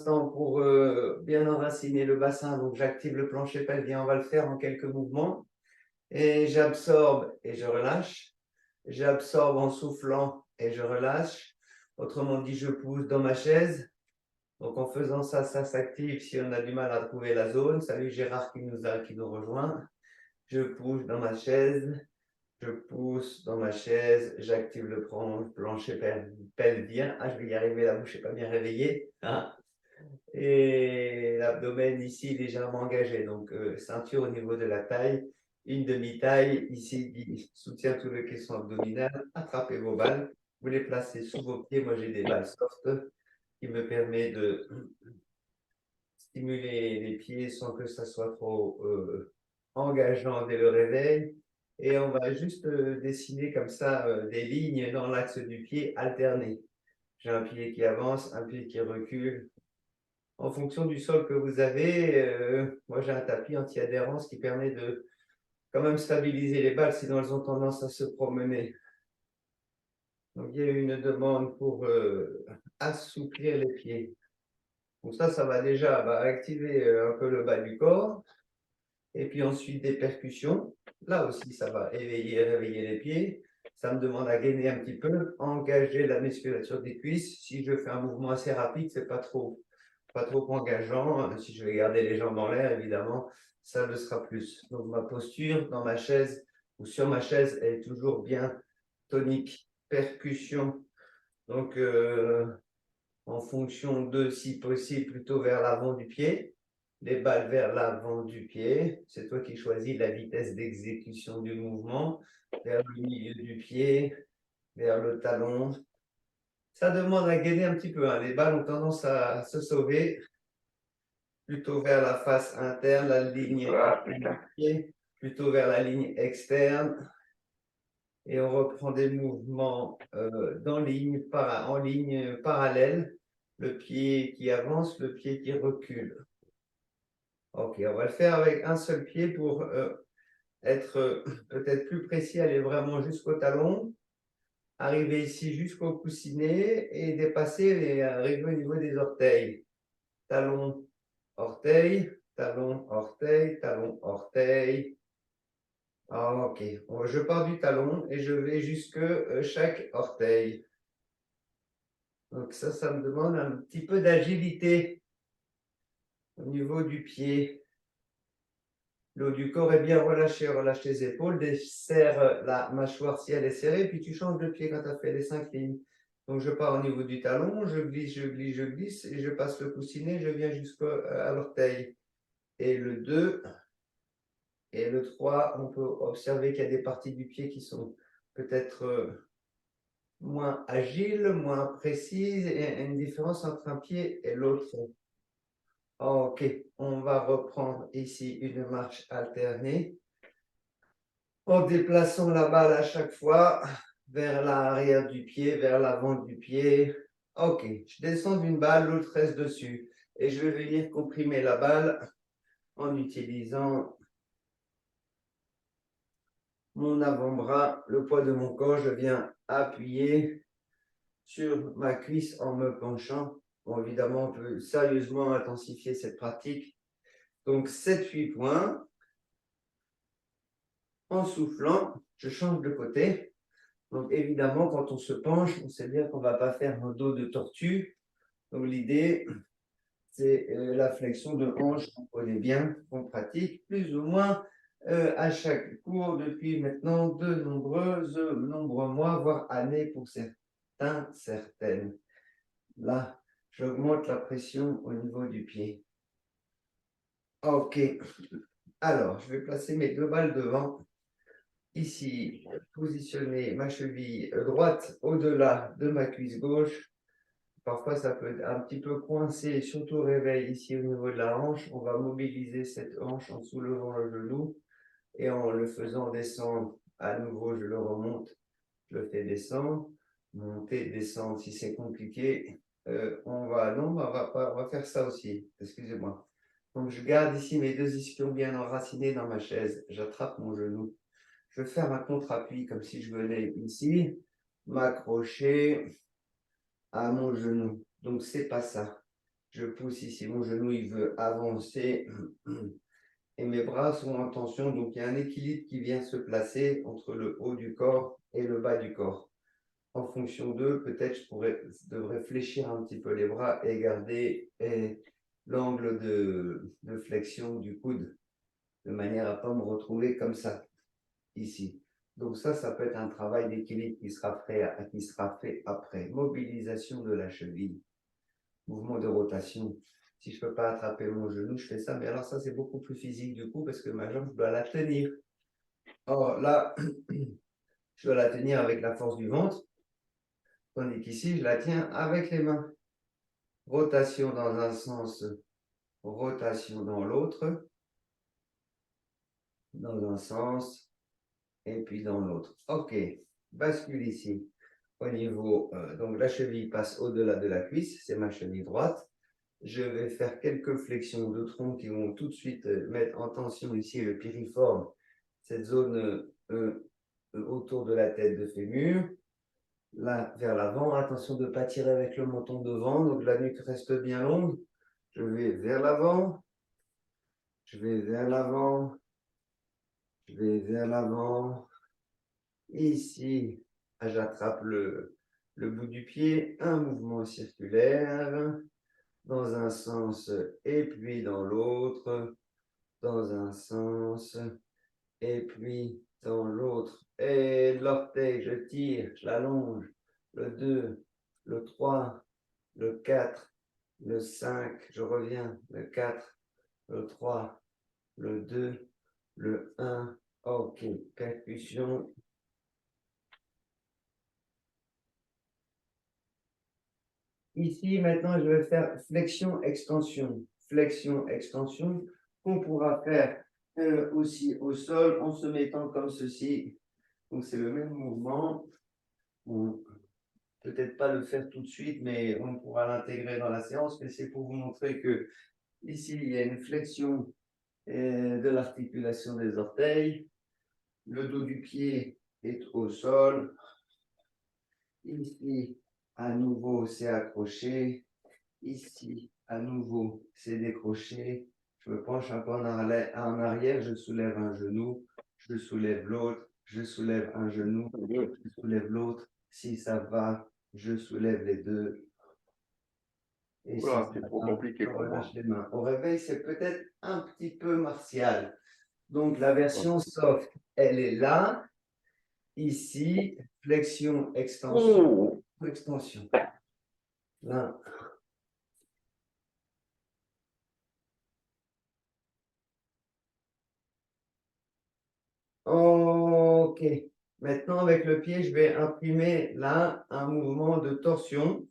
instant pour bien enraciner le bassin. Donc, j'active le plancher pelvien. On va le faire en quelques mouvements. Et j'absorbe et je relâche. J'absorbe en soufflant et je relâche. Autrement dit, je pousse dans ma chaise. Donc, en faisant ça, ça s'active si on a du mal à trouver la zone. Salut Gérard qui nous rejoint. Je pousse dans ma chaise. Je pousse dans ma chaise. J'active le plancher pelvien. Ah, je vais y arriver, la bouche n'est pas bien réveillée. Hein. Et l'abdomen ici légèrement engagé. Donc, ceinture au niveau de la taille. Une demi-taille ici qui soutient tout le caisson abdominal. Attrapez vos balles. Vous les placez sous vos pieds. Moi, j'ai des balles soft qui me permet de stimuler les pieds sans que ça soit trop engageant dès le réveil. Et on va juste dessiner comme ça des lignes dans l'axe du pied alternées. J'ai un pied qui avance, un pied qui recule. En fonction du sol que vous avez, moi j'ai un tapis anti-adhérence qui permet de quand même stabiliser les balles, sinon elles ont tendance à se promener. Donc il y a une demande pour assouplir les pieds. Donc ça va déjà activer un peu le bas du corps. Et puis ensuite des percussions. Là aussi, ça va éveiller et réveiller les pieds. Ça me demande à gainer un petit peu, engager la musculature des cuisses. Si je fais un mouvement assez rapide, c'est pas trop engageant. Si je vais garder les jambes en l'air, évidemment, ça le sera plus. Donc ma posture dans ma chaise ou sur ma chaise est toujours bien tonique. Percussion. Donc en fonction de, si possible, plutôt vers l'avant du pied. Les balles vers l'avant du pied. C'est toi qui choisis la vitesse d'exécution du mouvement. Vers le milieu du pied, vers le talon. Ça demande à gainer un petit peu. Hein. Les balles ont tendance à se sauver. Plutôt vers la face interne, la ligne du pied. Plutôt vers la ligne externe. Et on reprend des mouvements en ligne parallèle. Le pied qui avance, le pied qui recule. Ok, on va le faire avec un seul pied pour être peut-être plus précis, aller vraiment jusqu'au talon, arriver ici jusqu'au coussinet et dépasser et arriver au niveau des orteils. Talon, orteil, talon, orteil, talon, orteil. Ok, je pars du talon et je vais jusque chaque orteil. Donc ça me demande un petit peu d'agilité au niveau du pied. Le haut du corps est bien relâché, relâche les épaules, desserre la mâchoire si elle est serrée, puis tu changes de pied quand tu as fait les 5 lignes. Donc je pars au niveau du talon, je glisse, je glisse, je glisse, et je passe le coussinet, je viens jusqu'à l'orteil. Et le 2 et le 3, on peut observer qu'il y a des parties du pied qui sont peut-être moins agiles, moins précises, et une différence entre un pied et l'autre. Ok, on va reprendre ici une marche alternée. En déplaçant la balle à chaque fois vers l'arrière du pied, vers l'avant du pied. Ok, je descends d'une balle, l'autre reste dessus. Et je vais venir comprimer la balle en utilisant mon avant-bras, le poids de mon corps. Je viens appuyer sur ma cuisse en me penchant. Bon, évidemment, on peut sérieusement intensifier cette pratique. Donc, 7-8 points. En soufflant, je change de côté. Donc, évidemment, quand on se penche, on sait bien qu'on ne va pas faire un dos de tortue. Donc, l'idée, c'est la flexion de hanche qu'on connaît bien, qu'on pratique plus ou moins à chaque cours depuis maintenant de nombreux mois, voire années pour certains, certaines. Là, j'augmente la pression au niveau du pied. Ok. Alors, je vais placer mes 2 balles devant. Ici, positionner ma cheville droite au-delà de ma cuisse gauche. Parfois, ça peut être un petit peu coincé, surtout au réveil ici au niveau de la hanche. On va mobiliser cette hanche en soulevant le genou et en le faisant descendre. À nouveau, je le remonte, je le fais descendre, monter, descendre. Si c'est compliqué, on va faire ça aussi. Excusez-moi. Donc, je garde ici mes 2 ischions bien enracinés dans ma chaise. J'attrape mon genou. Je vais faire un contre-appui comme si je venais ici, m'accrocher à mon genou. Donc, c'est pas ça. je pousse ici, mon genou, il veut avancer. Et mes bras sont en tension, donc il y a un équilibre qui vient se placer entre le haut du corps et le bas du corps. En fonction d'eux, peut-être je devrais fléchir un petit peu les bras et garder l'angle de flexion du coude, de manière à ne pas me retrouver comme ça, ici. Donc ça peut être un travail d'équilibre qui sera fait après. Mobilisation de la cheville, mouvement de rotation. Si je ne peux pas attraper mon genou, je fais ça. Mais alors ça, c'est beaucoup plus physique du coup, parce que ma jambe, je dois la tenir. Or là, je dois la tenir avec la force du ventre, tandis qu'ici, je la tiens avec les mains. Rotation dans un sens, rotation dans l'autre, dans un sens, et puis dans l'autre. OK, bascule ici. Au niveau, donc la cheville passe au-delà de la cuisse, c'est ma cheville droite. Je vais faire quelques flexions de tronc qui vont tout de suite mettre en tension ici le piriforme, cette zone autour de la tête de fémur. Là, vers l'avant, attention de ne pas tirer avec le menton devant, donc la nuque reste bien longue. Je vais vers l'avant, je vais vers l'avant, je vais vers l'avant. Ici, j'attrape le bout du pied, un mouvement circulaire dans un sens et puis dans l'autre, dans un sens et puis dans l'autre. Et l'orteil, je tire, je l'allonge, le 2, le 3, le 4, le 5, je reviens, le 4, le 3, le 2, le 1. OK, percussion. Ici, maintenant, je vais faire flexion-extension. Flexion-extension qu'on pourra faire aussi au sol en se mettant comme ceci. Donc, c'est le même mouvement. Peut-être pas le faire tout de suite, mais on pourra l'intégrer dans la séance. Mais c'est pour vous montrer que ici, il y a une flexion de l'articulation des orteils. Le dos du pied est au sol. Ici, à nouveau, c'est accroché. Ici, à nouveau, c'est décroché. Je me penche un peu en arrière, je soulève un genou, je soulève l'autre, je soulève un genou, je soulève l'autre. Si ça va, je soulève les deux. Et Voilà, si c'est ça trop va, compliqué je pour moi. relâche les mains. Au réveil, c'est peut-être un petit peu martial. Donc, la version soft, elle est là. Ici, flexion, extension, Oh, extension. Là. OK. Maintenant, avec le pied, je vais imprimer là un mouvement de torsion.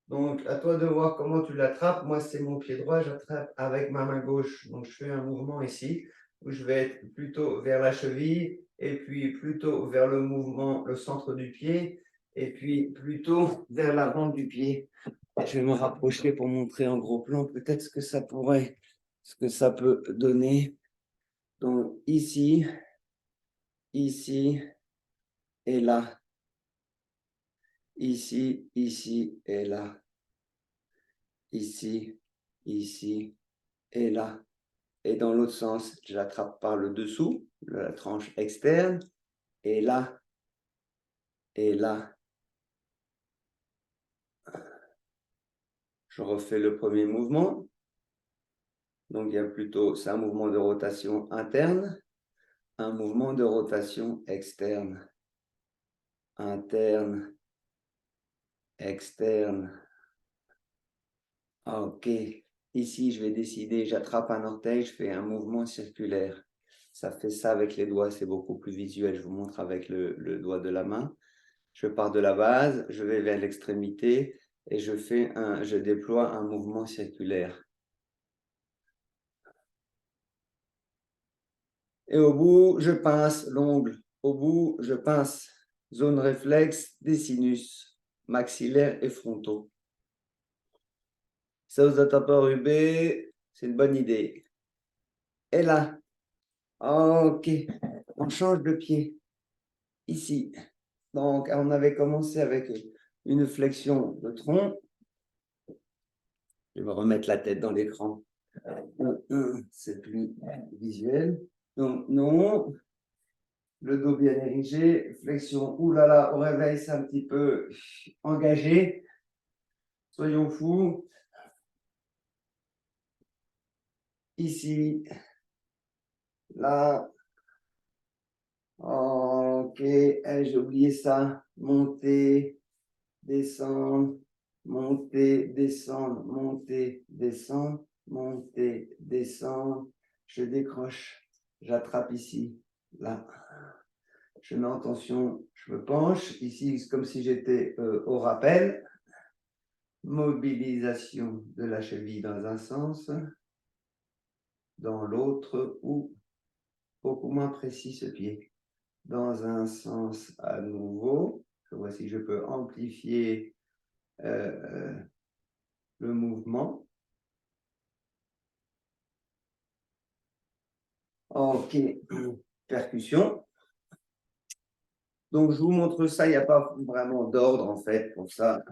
Donc, à toi de voir comment tu l'attrapes. Moi, c'est mon pied droit, j'attrape avec ma main gauche. Donc, je fais un mouvement ici où je vais être plutôt vers la cheville et puis plutôt vers le mouvement, le centre du pied et puis plutôt vers l'avant du pied. Je vais me rapprocher pour montrer en gros plan peut-être ce que ça pourrait, ce que ça peut donner. Donc, ici, ici et là. Ici, ici et là. Ici, ici et là. Et dans l'autre sens, je l'attrape par le dessous, la tranche externe, et là, et là. Je refais le premier mouvement. Donc, il y a plutôt, c'est un mouvement de rotation interne, un mouvement de rotation externe. Interne, externe. OK. Ici, je vais décider, j'attrape un orteil, je fais un mouvement circulaire. Ça fait ça avec les doigts, c'est beaucoup plus visuel. Je vous montre avec le doigt de la main. Je pars de la base, je vais vers l'extrémité et je déploie un mouvement circulaire. Et au bout, je pince l'ongle. Au bout, je pince. Zone réflexe des sinus maxillaires et frontaux. Ça vous attend pas rubé, c'est une bonne idée. Et là, OK, on change de pied. Ici. Donc, on avait commencé avec une flexion de tronc. Je vais me remettre la tête dans l'écran. C'est plus visuel. Donc, non. Le dos bien érigé. Flexion. Ouh là là, au réveil, c'est un petit peu engagé. Soyons fous. Ici. Là. Ok. J'ai oublié ça. Monter. Descendre. Monter. Descendre. Monter. Descendre. Monter. Descendre. Je décroche. J'attrape ici. Là. Je mets en tension, je me penche. Ici, c'est comme si j'étais au rappel. Mobilisation de la cheville dans un sens, dans l'autre, ou beaucoup moins précis ce pied. Dans un sens à nouveau. Je vois si je peux amplifier le mouvement. Ok, percussion. Donc, je vous montre ça, il n'y a pas vraiment d'ordre en fait pour ça.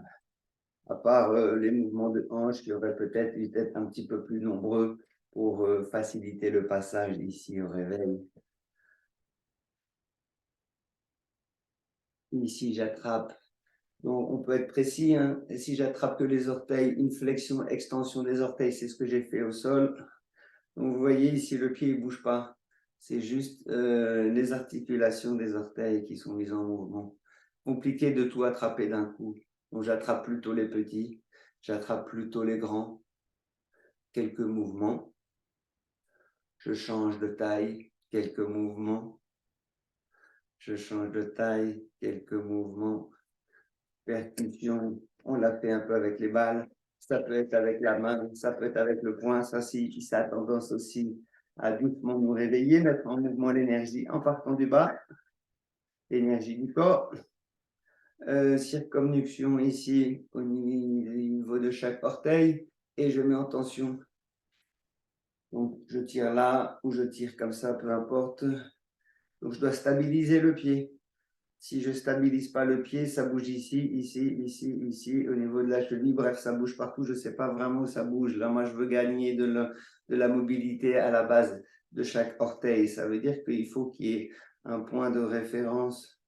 À part les mouvements de hanche qui auraient peut-être dû être un petit peu plus nombreux pour faciliter le passage ici au réveil. Ici, j'attrape. Donc, on peut être précis. Hein. Et si j'attrape que les orteils, une flexion, extension des orteils, c'est ce que j'ai fait au sol. Donc, vous voyez ici, le pied ne bouge pas. C'est juste les articulations des orteils qui sont mises en mouvement. Compliqué de tout attraper d'un coup. Donc, j'attrape plutôt les petits. J'attrape plutôt les grands. Quelques mouvements. Je change de taille, quelques mouvements. Je change de taille, quelques mouvements. Percussion, on l'a fait un peu avec les balles. Ça peut être avec la main, ça peut être avec le poing. Ça a tendance aussi à doucement nous réveiller, mettre en mouvement l'énergie en partant du bas. L'énergie du corps. Circonnuction ici au niveau de chaque orteil. Et je mets en tension. Donc, je tire là ou je tire comme ça, peu importe. Donc, je dois stabiliser le pied. Si je ne stabilise pas le pied, ça bouge ici, ici, ici, ici, au niveau de la cheville. Bref, ça bouge partout. Je ne sais pas vraiment où ça bouge. Là, moi, je veux gagner de la mobilité à la base de chaque orteil. Ça veut dire qu'il faut qu'il y ait un point de référence,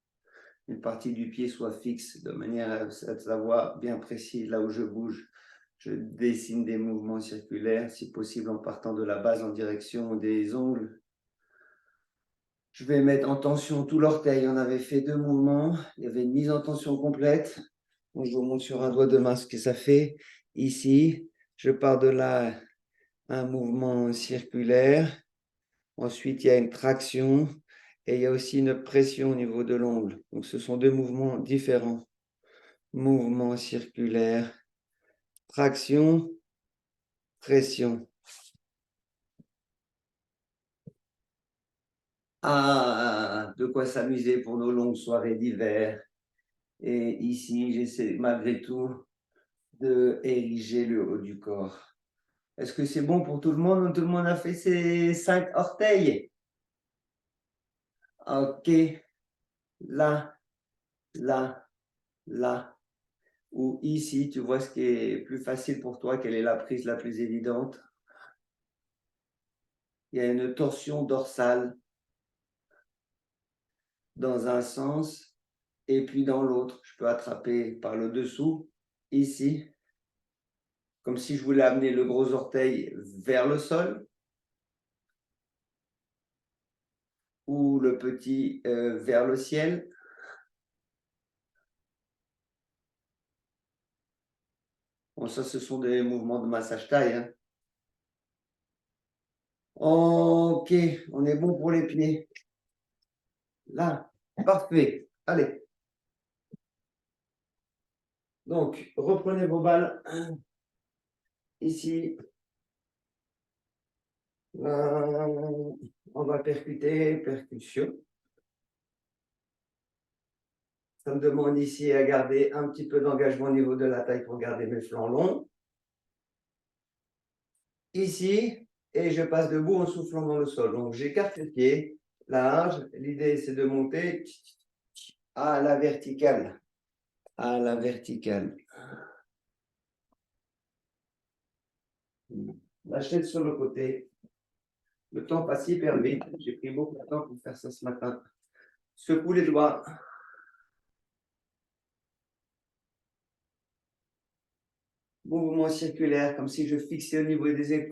une partie du pied soit fixe, de manière à savoir bien précis là où je bouge. Je dessine des mouvements circulaires, si possible en partant de la base en direction des ongles. Je vais mettre en tension tout l'orteil. On avait fait 2 mouvements. Il y avait une mise en tension complète. Donc, je vous montre sur un doigt de main ce que ça fait. Ici, je pars de là, un mouvement circulaire. Ensuite, il y a une traction et il y a aussi une pression au niveau de l'ongle. Donc, ce sont 2 mouvements différents. Mouvement circulaire, traction, pression. Ah, de quoi s'amuser pour nos longues soirées d'hiver. Et ici, j'essaie malgré tout de ériger le haut du corps. Est-ce que c'est bon pour tout le monde? Tout le monde a fait ses 5 orteils? Ok. Là, là, là. Ou ici, tu vois ce qui est plus facile pour toi, quelle est la prise la plus évidente? Il y a une torsion dorsale dans un sens et puis dans l'autre. Je peux attraper par le dessous, ici, comme si je voulais amener le gros orteil vers le sol ou le petit vers le ciel. Bon, ça, ce sont des mouvements de massage taille. Hein. Ok, on est bon pour les pieds. Là, parfait. Allez. Donc, reprenez vos balles. Ici. Là, on va percuter, percussion. Ça me demande ici à garder un petit peu d'engagement au niveau de la taille pour garder mes flancs longs. Ici, et je passe debout en soufflant dans le sol. Donc, j'écarte les pieds, large. L'idée, c'est de monter à la verticale. À la verticale. La chaise sur le côté. Le temps passe hyper vite. J'ai pris beaucoup de temps pour faire ça ce matin. Secoue les doigts. Mouvement circulaire, comme si je fixais au niveau des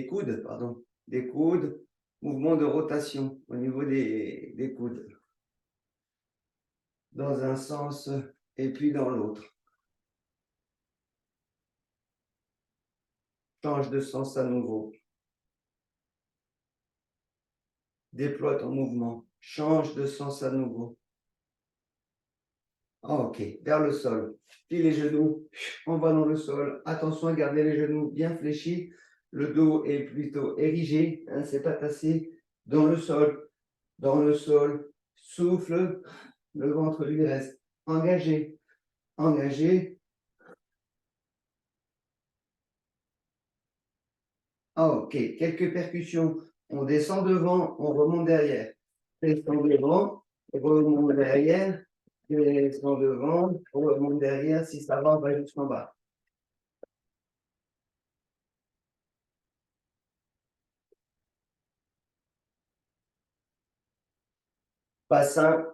coudes, pardon, des coudes. Mouvement de rotation au niveau des coudes. Dans un sens et puis dans l'autre. Change de sens à nouveau. Déploie ton mouvement. Change de sens à nouveau. Ok, vers le sol. Plie les genoux, on va dans le sol. Attention à garder les genoux bien fléchis. Le dos est plutôt érigé, hein, c'est pas tassé. Dans le sol, dans le sol. Souffle, le ventre lui reste engagé, engagé. Ok, quelques percussions. On descend devant, on remonte derrière. Descend devant, remonte derrière. Descend devant, remonte derrière. Si ça va, on va jusqu'en bas. Bassin.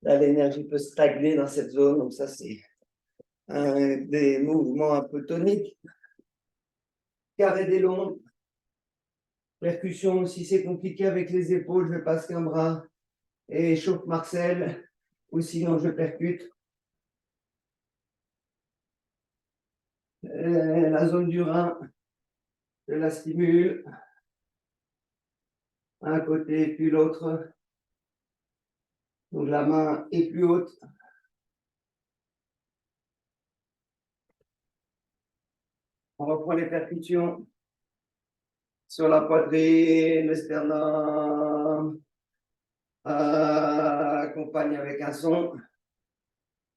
Là, l'énergie peut stagner dans cette zone, donc ça, c'est des mouvements un peu toniques. Carré des lombes. Percussion, si c'est compliqué avec les épaules, je passe qu'un bras et chauffe Marcel, ou sinon je percute. La zone du rein, je la stimule. Un côté puis l'autre. Donc la main est plus haute. On reprend les percussions sur la poitrine, le sternum. Accompagne avec un son.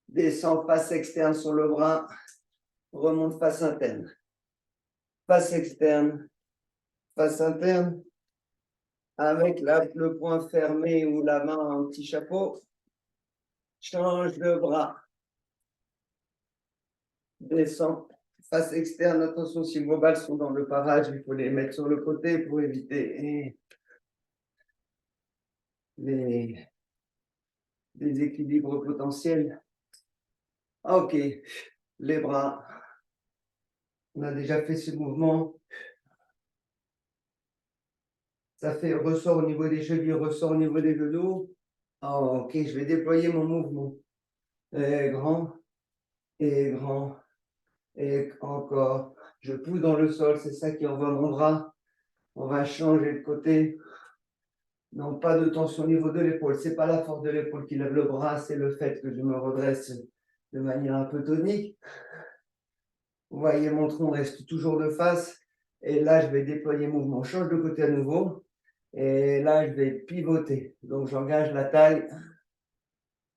Descend face externe sur le bras. Remonte face interne. Face externe. Face interne. Avec le poing fermé ou la main en petit chapeau. Change de bras. Descend. Face externe, attention, si vos balles sont dans le parage, il faut les mettre sur le côté pour éviter les déséquilibres potentiels. Ok, les bras. On a déjà fait ce mouvement. Ça fait ressort au niveau des chevilles, ressort au niveau des genoux. Ok, je vais déployer mon mouvement. Et grand, et grand, et encore. Je pousse dans le sol, c'est ça qui envoie mon bras. On va changer de côté. Non, pas de tension au niveau de l'épaule. C'est pas la force de l'épaule qui lève le bras, c'est le fait que je me redresse de manière un peu tonique. Vous voyez, mon tronc reste toujours de face. Et là, je vais déployer mouvement. Change de côté à nouveau. Et là, je vais pivoter. Donc, j'engage la taille.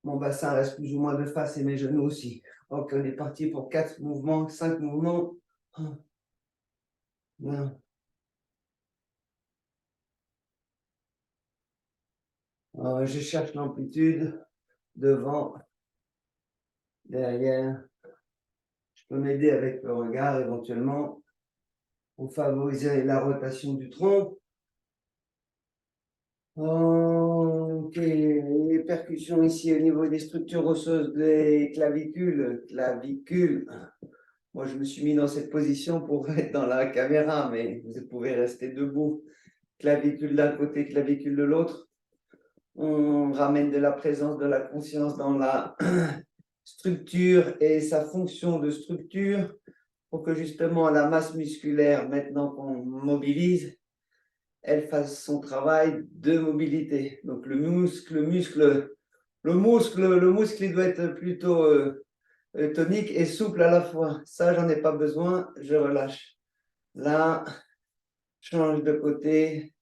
Mon bassin reste plus ou moins de face et mes genoux aussi. Donc, on est parti pour 4 mouvements, 5 mouvements. 1. Je cherche l'amplitude. Devant, derrière. Je peux m'aider avec le regard éventuellement pour favoriser la rotation du tronc. Ok, les percussions ici au niveau des structures osseuses des clavicules. Moi, je me suis mis dans cette position pour être dans la caméra, mais vous pouvez rester debout. Clavicule d'un côté, clavicule de l'autre. On ramène de la présence, de la conscience dans la structure et sa fonction de structure pour que justement la masse musculaire, maintenant qu'on mobilise, elle fasse son travail de mobilité. Donc le muscle, il doit être plutôt tonique et souple à la fois. Ça, j'en ai pas besoin, je relâche. Là, change de côté.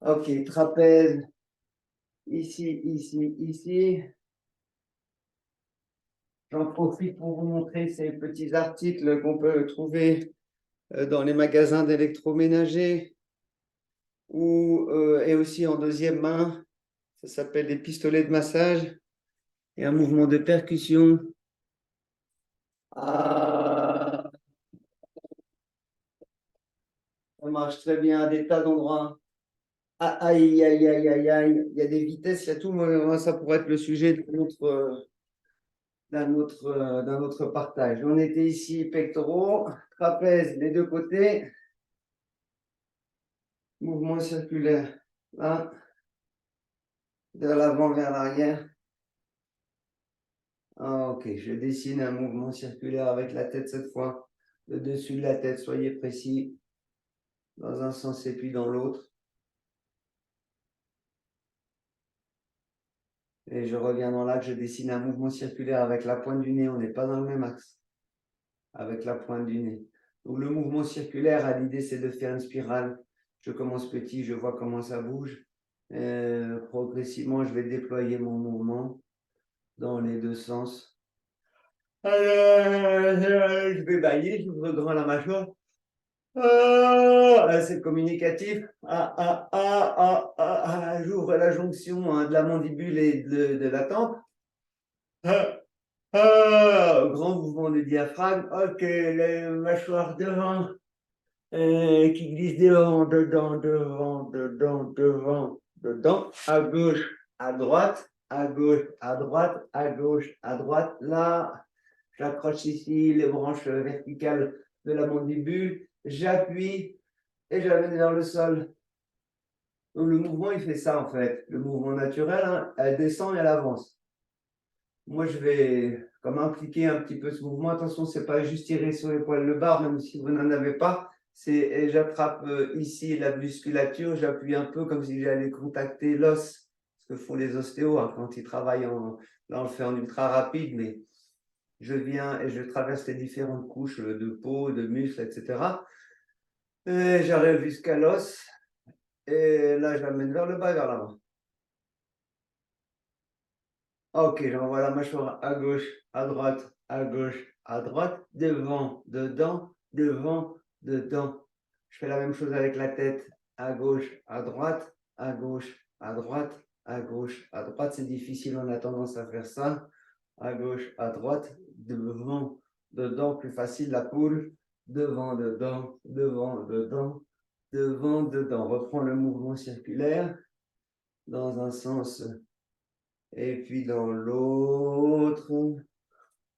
Ok, trapèze. Ici, ici, ici. J'en profite pour vous montrer ces petits articles qu'on peut trouver dans les magasins d'électroménager et aussi en deuxième main. Ça s'appelle des pistolets de massage et un mouvement de percussion. marche très bien à des tas d'endroits. Ah, aïe, aïe, aïe, aïe, aïe. Il y a des vitesses, il y a tout. Moi, ça pourrait être le sujet d'un autre partage. On était ici, pectoraux, trapèze, les deux côtés. Mouvement circulaire. Là, de l'avant vers l'arrière. Ah, ok, je dessine un mouvement circulaire avec la tête cette fois. Le dessus de la tête, soyez précis. Dans un sens et puis dans l'autre. Et je reviens dans l'axe, je dessine un mouvement circulaire avec la pointe du nez. On n'est pas dans le même axe. Avec la pointe du nez. Donc le mouvement circulaire, l'idée, c'est de faire une spirale. Je commence petit, je vois comment ça bouge. Progressivement, je vais déployer mon mouvement dans les deux sens. Je vais bailler, j'ouvre grand la mâchoire. C'est communicatif. J'ouvre la jonction de la mandibule et de la tempe. Grand mouvement du diaphragme. Ok, la mâchoire devant qui glisse devant, dedans, devant, dedans, devant, dedans, à gauche, à droite, à gauche, à droite, à gauche, à droite. Là, j'accroche ici les branches verticales de la mandibule, j'appuie et j'amène vers le sol. Donc le mouvement, il fait ça en fait. Le mouvement naturel, hein, elle descend et elle avance. Moi, je vais comme impliquer un petit peu ce mouvement. Attention, c'est pas juste tirer sur les poils de barre, même si vous n'en avez pas. C'est j'attrape ici la musculature, j'appuie un peu comme si j'allais contacter l'os, ce que font les ostéos hein, quand ils travaillent là on le fait en ultra rapide, mais je viens et je traverse les différentes couches de peau, de muscles, etc. Et j'arrive jusqu'à l'os et là j'amène vers le bas, vers l'avant. Ok, j'envoie la mâchoire à gauche, à droite, à gauche, à droite, devant, dedans, dedans. Je fais la même chose avec la tête, à gauche, à droite, à gauche, à droite, à gauche, à droite. C'est difficile, on a tendance à faire ça. À gauche, à droite, devant, dedans, plus facile la poule. Devant, dedans, devant, dedans, devant, dedans. Reprends le mouvement circulaire dans un sens et puis dans l'autre.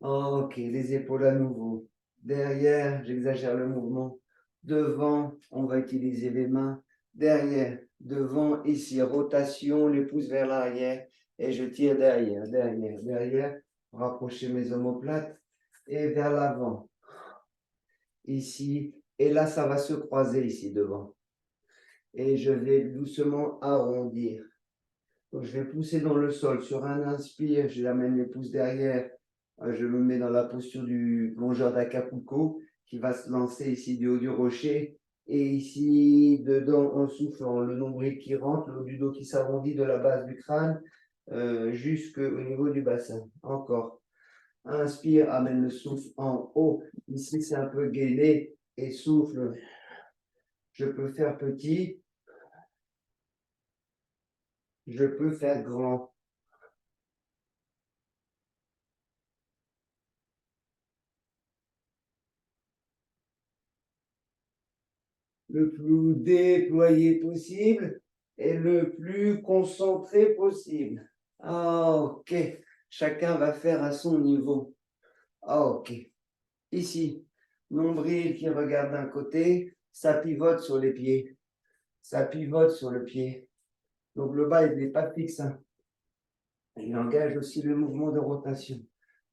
Ok, les épaules à nouveau. Derrière, j'exagère le mouvement. Devant, on va utiliser les mains. Derrière, devant, ici, rotation, les pouces vers l'arrière. Et je tire derrière, derrière, derrière. Rapprocher mes omoplates. Et vers l'avant. Ici. Et là, ça va se croiser ici devant. Et je vais doucement arrondir. Donc, je vais pousser dans le sol. Sur un inspire, je l'amène les pouces derrière. Je me mets dans la posture du plongeur d'Acapulco qui va se lancer ici du haut du rocher. Et ici, dedans, on souffle le nombril qui rentre, le haut du dos qui s'arrondit de la base du crâne jusqu'au niveau du bassin. Encore. Inspire, amène le souffle en haut. Ici, c'est un peu gainé. Et souffle. Je peux faire petit. Je peux faire grand. Le plus déployé possible et le plus concentré possible. Ok, chacun va faire à son niveau. Ok, ici, nombril qui regarde d'un côté, ça pivote sur les pieds. Ça pivote sur le pied. Donc le bas, il n'est pas fixe. Hein. Il engage aussi le mouvement de rotation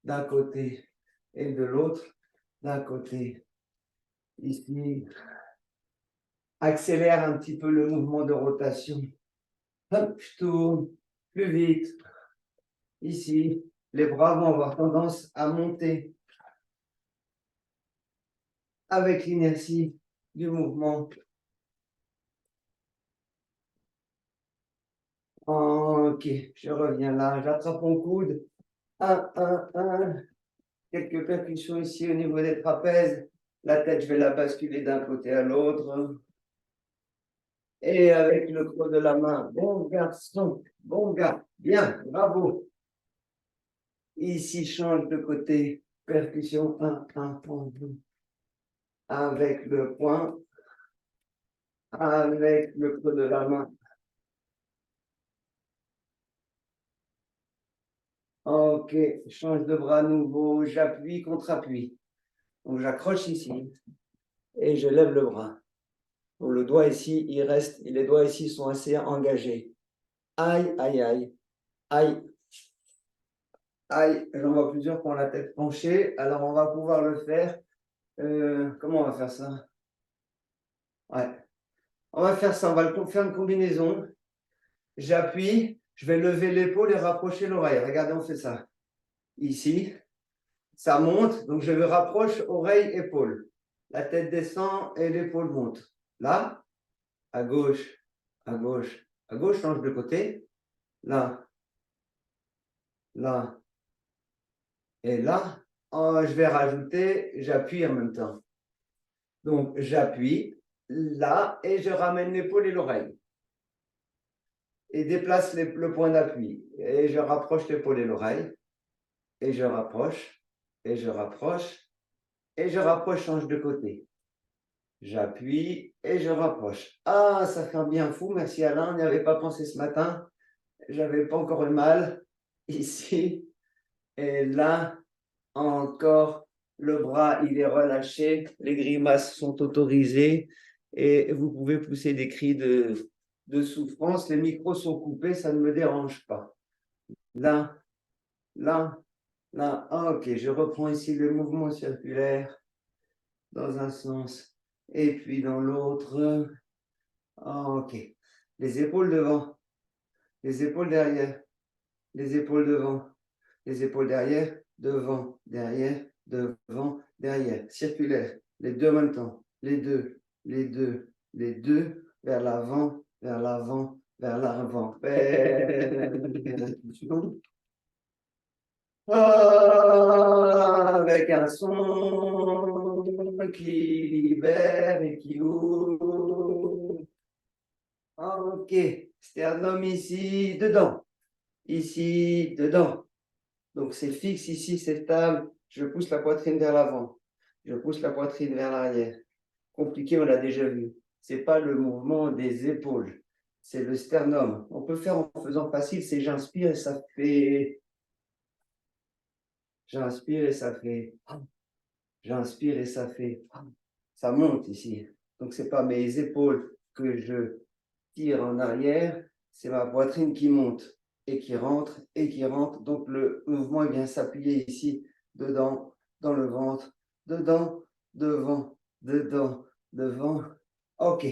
d'un côté et de l'autre. D'un côté, ici, accélère un petit peu le mouvement de rotation. Hop, je tourne plus vite. Ici, les bras vont avoir tendance à monter avec l'inertie du mouvement. Ok, je reviens là, j'attrape mon coude. 1. Quelques percussions ici au niveau des trapèzes. La tête, je vais la basculer d'un côté à l'autre. Et avec le creux de la main, bon garçon, bon gars, bien, bravo. Ici, change de côté, percussion 1. Avec le poing. avec le creux de la main. Ok, change de bras nouveau, j'appuie contre appui. Donc j'accroche ici et je lève le bras. Donc le doigt ici, il reste, et les doigts ici sont assez engagés. Aïe, aïe, aïe, aïe, aïe. J'en vois plusieurs qui ont la tête penchée. Alors on va pouvoir le faire. Comment on va faire ça? Ouais. On va faire ça, on va faire une combinaison. J'appuie, je vais lever l'épaule et rapprocher l'oreille. Regardez, on fait ça. Ici, ça monte, donc je me rapproche oreille, épaule. La tête descend et l'épaule monte. Là, à gauche, à gauche, à gauche, change de côté. Là, là et là. Oh, je vais rajouter, j'appuie en même temps. Donc, j'appuie là et je ramène l'épaule et l'oreille. Et déplace le point d'appui. Et je rapproche l'épaule et l'oreille. Et je rapproche. Et je rapproche. Et je rapproche, change de côté. J'appuie et je rapproche. Ah, ça fait un bien fou. Merci Alain. On n'y avait pas pensé ce matin. J'avais pas encore eu mal. Ici. Et là, encore. Le bras, il est relâché. Les grimaces sont autorisées. Et vous pouvez pousser des cris de souffrance. Les micros sont coupés. Ça ne me dérange pas. Là, là, là. Ah, ok, je reprends ici le mouvement circulaire dans un sens et puis dans l'autre. Ah, ok. Les épaules devant, les épaules derrière, les épaules devant, les épaules derrière, devant, derrière, devant, derrière. Circulaire. Les deux en même temps. Les deux, les deux, les deux, vers l'avant, vers l'avant, vers l'avant. Avec un son qui libère et qui ouvre. Ok, sternum ici, dedans. Ici, dedans. Donc c'est fixe ici, c'est stable. Je pousse la poitrine vers l'avant. Je pousse la poitrine vers l'arrière. Compliqué, on l'a déjà vu. C'est pas le mouvement des épaules. C'est le sternum. On peut faire en faisant facile, c'est j'inspire et ça fait. J'inspire et ça fait. J'inspire et ça fait. Ça monte ici. Donc, ce n'est pas mes épaules que je tire en arrière, c'est ma poitrine qui monte et qui rentre et qui rentre. Donc, le mouvement vient s'appuyer ici, dedans, dans le ventre, dedans, devant, dedans, devant. OK.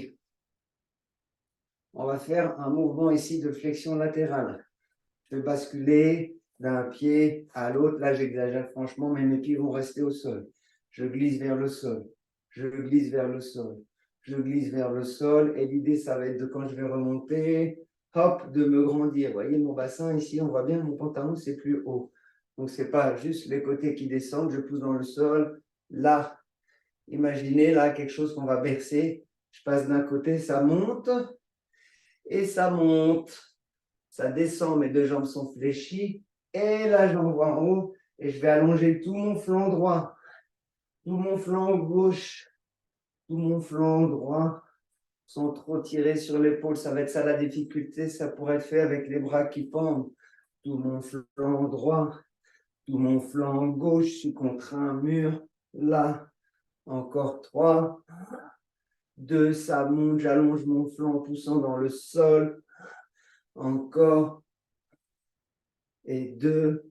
On va faire un mouvement ici de flexion latérale. Je vais basculer d'un pied à l'autre. Là, j'exagère franchement, mais mes pieds vont rester au sol. Je glisse vers le sol. Je glisse vers le sol. Je glisse vers le sol. Et l'idée, ça va être de quand je vais remonter, hop, de me grandir. Vous voyez mon bassin ici, on voit bien mon pantalon, c'est plus haut. Donc, ce n'est pas juste les côtés qui descendent. Je pousse dans le sol. Là, imaginez là quelque chose qu'on va bercer. Je passe d'un côté, ça monte et ça monte. Ça descend, mes deux jambes sont fléchies. Et là, j'envoie en haut et je vais allonger tout mon flanc droit, tout mon flanc gauche, tout mon flanc droit, sans trop tirer sur l'épaule. Ça va être ça la difficulté. Ça pourrait être fait avec les bras qui pendent. Tout mon flanc droit, tout mon flanc gauche. Je suis contre un mur. Là, encore 3, 2, ça monte. J'allonge mon flanc en poussant dans le sol. Encore. Et 2.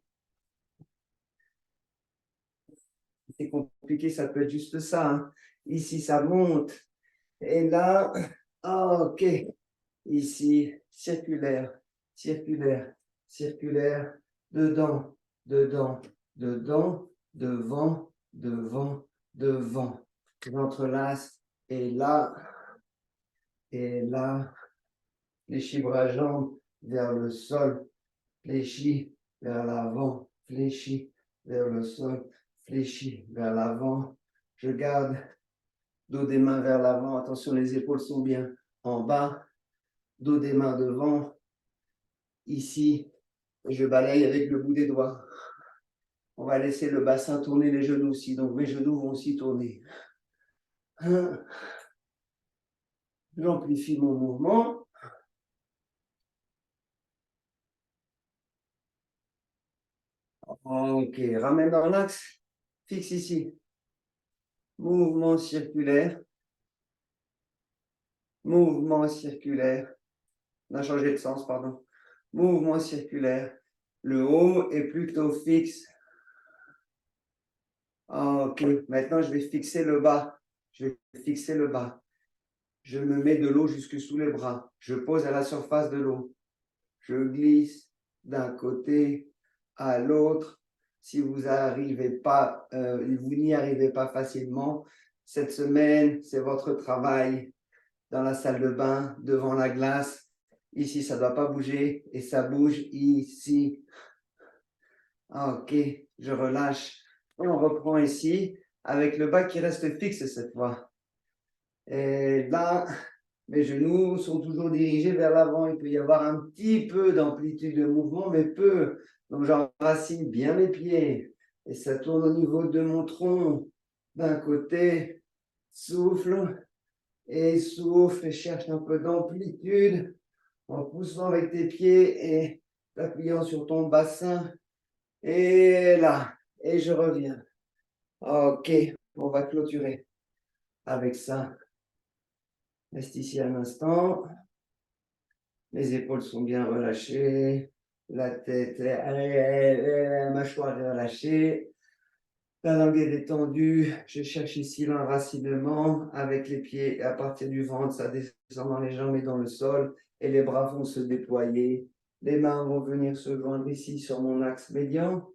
C'est compliqué, ça peut être juste ça. Hein. Ici, ça monte. Et là, ok. Ici, circulaire, circulaire, circulaire. Dedans, dedans, dedans, devant, devant, devant. J'entrelace. Et là, fléchis bras jambes vers le sol. Fléchis vers l'avant. Fléchis vers le sol. Fléchis vers l'avant. Je garde dos des mains vers l'avant. Attention, les épaules sont bien en bas. Dos des mains devant. Ici, je balaye avec le bout des doigts. On va laisser le bassin tourner, les genoux aussi. Donc, mes genoux vont aussi tourner. 1, J'amplifie mon mouvement. Ok, ramène dans l'axe, fixe ici. Mouvement circulaire. Mouvement circulaire. On a changé de sens, pardon. Mouvement circulaire. Le haut est plutôt fixe. Ok, maintenant je vais fixer le bas. Je vais fixer le bas. Je me mets de l'eau jusque sous les bras. Je pose à la surface de l'eau. Je glisse d'un côté à l'autre. Si vous n'arrivez pas, vous n'y arrivez pas facilement, cette semaine, c'est votre travail dans la salle de bain, devant la glace. Ici, ça ne doit pas bouger et ça bouge ici. Ok, je relâche. Et on reprend ici avec le bas qui reste fixe cette fois. Et là, mes genoux sont toujours dirigés vers l'avant. Il peut y avoir un petit peu d'amplitude de mouvement, mais peu. Donc, j'enracine bien mes pieds. Et ça tourne au niveau de mon tronc. D'un côté, souffle et souffle et cherche un peu d'amplitude en poussant avec tes pieds et t'appuyant sur ton bassin. Et là, et je reviens. Ok, on va clôturer avec ça. Reste ici un instant. Les épaules sont bien relâchées. La tête, la mâchoire est relâchée. La langue est détendue. Je cherche ici l'enracinement avec les pieds. À partir du ventre, ça descend dans les jambes et dans le sol. Et les bras vont se déployer. Les mains vont venir se joindre ici sur mon axe médian,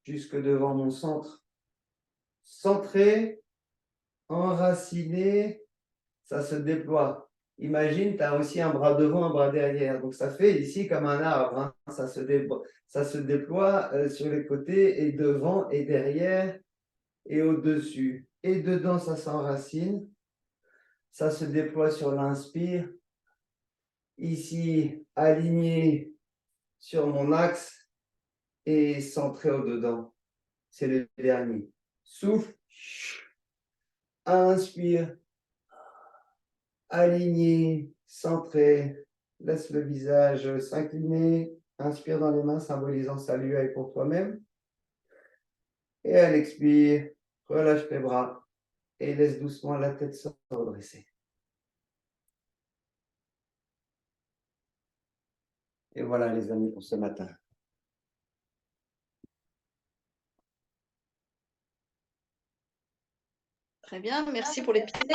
jusque devant mon centre. Centré, enraciné, ça se déploie. Imagine, tu as aussi un bras devant, un bras derrière. Donc, ça fait ici comme un arbre. Hein. Ça se déploie sur les côtés et devant et derrière et au-dessus. Et dedans, ça s'enracine. Ça se déploie sur l'inspire. Ici, aligné sur mon axe et centré au-dedans. C'est le dernier. Souffle. Inspire. Aligné, centré. Laisse le visage s'incliner. Inspire dans les mains, symbolisant salut avec pour toi-même. Et à l'expire, relâche tes bras et laisse doucement la tête se redresser. Et voilà les amis pour ce matin. Très bien, merci pour les petits